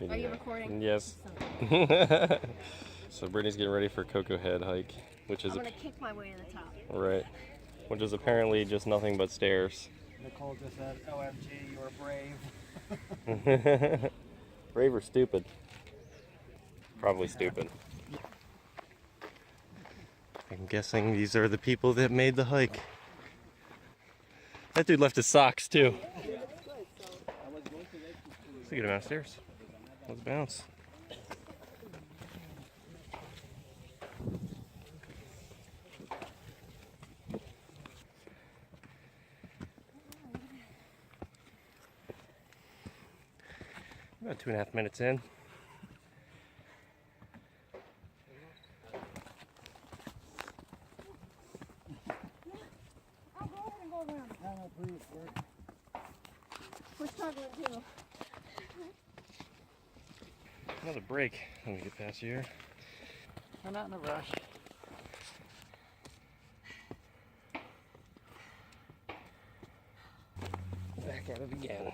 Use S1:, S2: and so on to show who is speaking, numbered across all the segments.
S1: Are you recording?
S2: Yes. So Brittany's getting ready for Koko Head hike, which is
S1: I'm gonna kick my way to the top.
S2: right, which is apparently just nothing but stairs.
S3: Nicole just said, "OMG, you are brave."
S2: Brave or stupid? Probably stupid. I'm guessing these are the people that made the hike. That dude left his socks too. That's a good amount of stairs. Let's bounce. About 2.5 minutes in.
S1: We're struggling too.
S2: Another break when we get past here.
S3: We're not in a rush.
S2: Back at it again.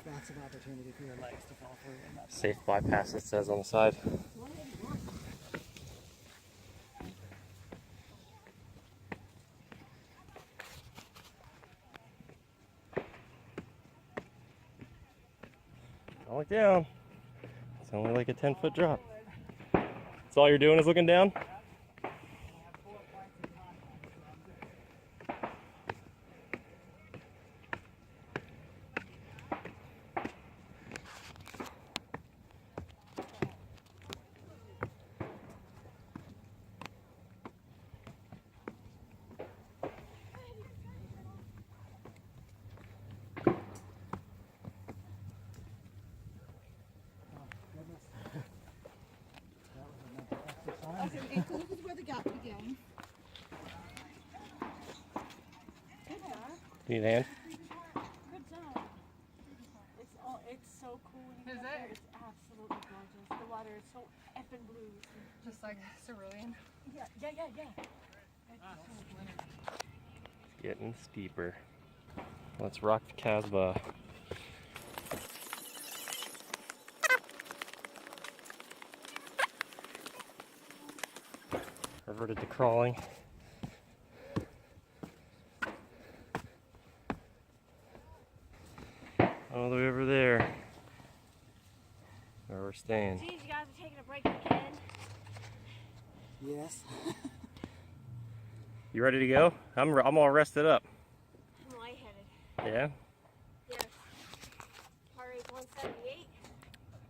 S3: That's an opportunity for your legs to fall through. And that's
S2: Safe bypass, it says on the side. Don't look down. It's only like a 10-foot drop. That's all you're doing is looking down?
S1: Okay, so this is where the gap begins. Good job.
S2: Need a hand?
S1: Good job. It's so cool when you get there. It's absolutely gorgeous. The water is so effing blue.
S4: Just like cerulean.
S1: Yeah.
S2: It's getting steeper. Let's rock the Casbah. Reverted to crawling. All the way over there, where we're staying.
S1: Geez, you guys are taking a break again.
S3: yes.
S2: You ready to go? I'm all rested up.
S1: I'm lightheaded.
S2: Yeah?
S1: Yes. Heart rate 178.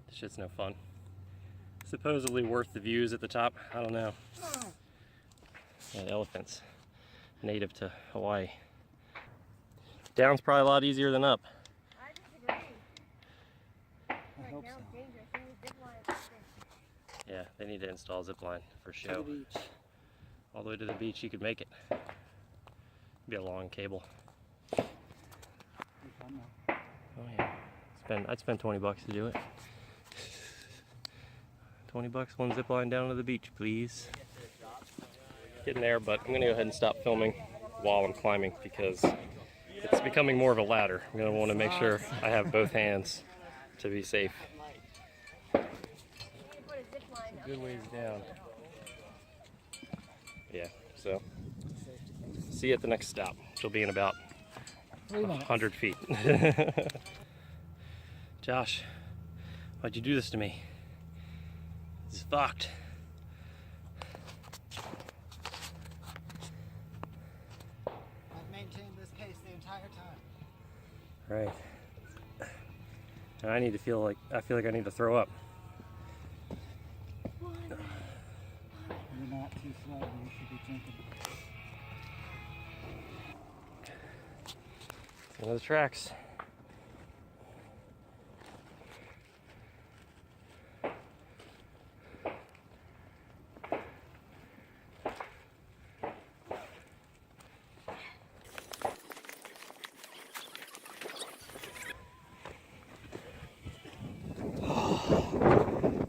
S2: This shit's no fun. Supposedly worth the views at the top. I don't know. Yeah, elephants. Native to Hawaii. Down's probably a lot easier than up.
S1: I disagree.
S3: I
S1: Like
S3: hope
S1: now
S3: so.
S1: it's dangerous. You need zip lines up there.
S2: Yeah, they need to install a zip line for
S3: To
S2: show.
S3: the beach.
S2: All the way to the beach, you could make it. Be a long cable.
S3: Be fun though.
S2: Oh yeah. I'd spend 20 bucks to do it. 20 bucks, one zip line down to the beach, please. Getting there, but I'm gonna go ahead and stop filming while I'm climbing because it's becoming more of a ladder. I'm gonna want to make sure I have both hands to be safe. good ways down. Yeah, so see you at the next stop, which will be in about 100 feet. Josh, why'd you do this to me? This is fucked.
S3: I've maintained this pace the entire time.
S2: Right. And I feel like I need to throw up.
S3: You're not too slow. You should be drinking.
S2: One of the tracks.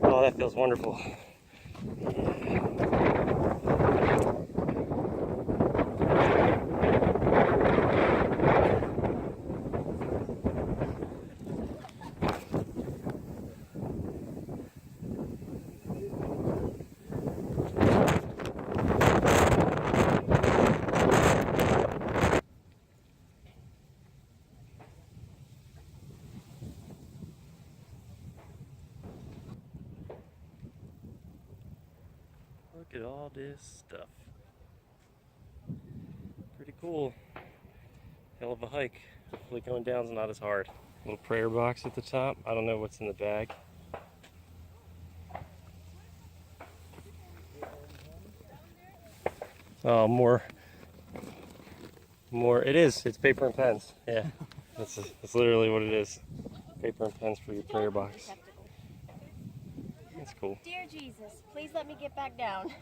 S2: Oh, that feels wonderful. Look at all this stuff. Pretty cool. Hell of a hike. Hopefully going down's not as hard. Little prayer box at the top. I don't know what's in the bag. Oh, more. It is. It's paper and pens. Yeah. That's literally what it is. Paper and pens for your prayer box. That's cool.
S5: Dear Jesus, please let me get back down.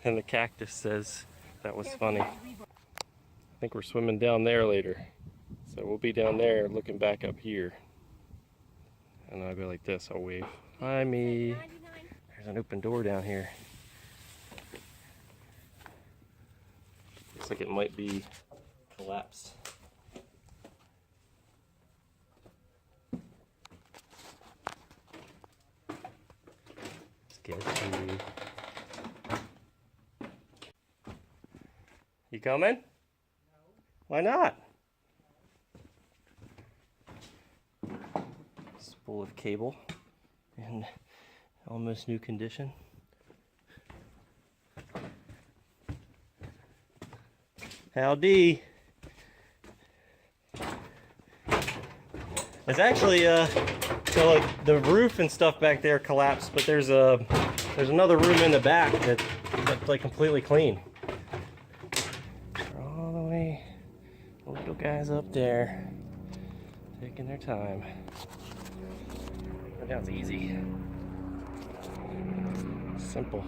S2: And the cactus says, that was funny. I think we're swimming down there later. So we'll be down there looking back up here. And I'll go like this, I'll wave. Hi, me. There's an open door down here. Looks like it might be collapsed. Sketchy. You coming? No. Why not? Spool of cable in almost new condition. Howdy. It's actually so like the roof and stuff back there collapsed, but there's another room in the back that's like completely clean. All the way, the little guys up there taking their time. Going down's easy, simple.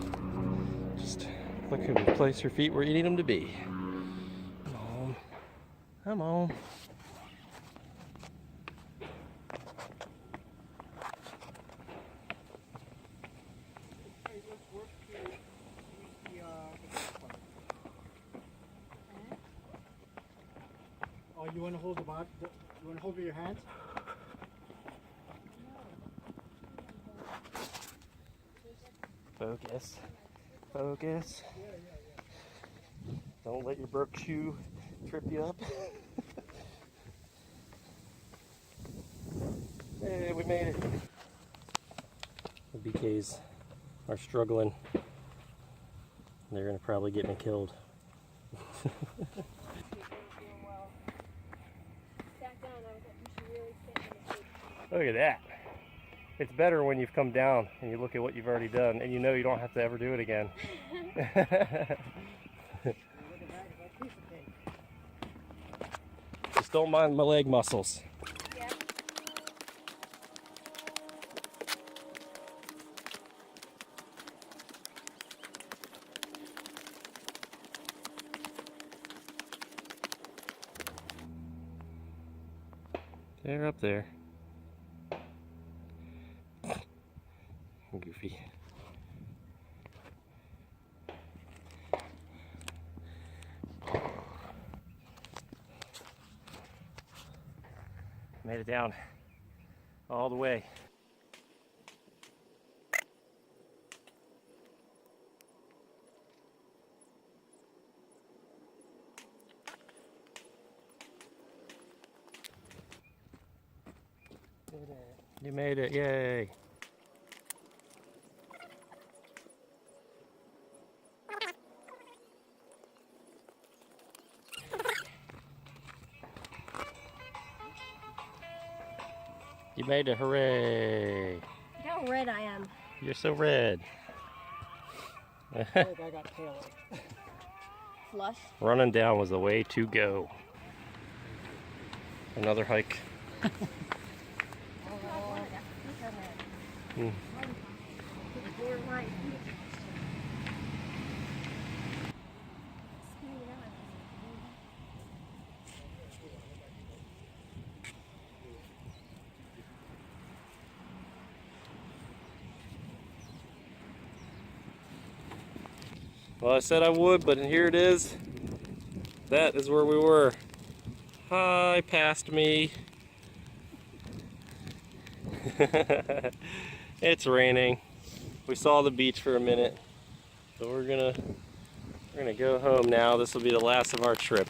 S2: Just look and place your feet where you need them to be. Come on, come on.
S3: Oh, you want to hold the box? You want to hold with your hands?
S2: Focus. Focus. Don't let your broke shoe trip you up. Hey, we made it. The BKs are struggling. They're gonna probably get me killed. Look at that. It's better when you've come down and you look at what you've already done and you know you don't have to ever do it again. Just don't mind my leg muscles.
S5: Yeah.
S2: They're up there. Goofy. Made it down all the way.
S3: did it.
S2: You made it, yay. You made it, hooray.
S5: Look how red I am.
S2: You're so red.
S3: I think I got paler.
S5: Flush.
S2: Running down was the way to go. Another hike. Mm. Well, I said I would, but here it is. That is where we were. Hi, past me. It's raining. We saw the beach for a minute, so we're gonna go home now. This will be the last of our trip.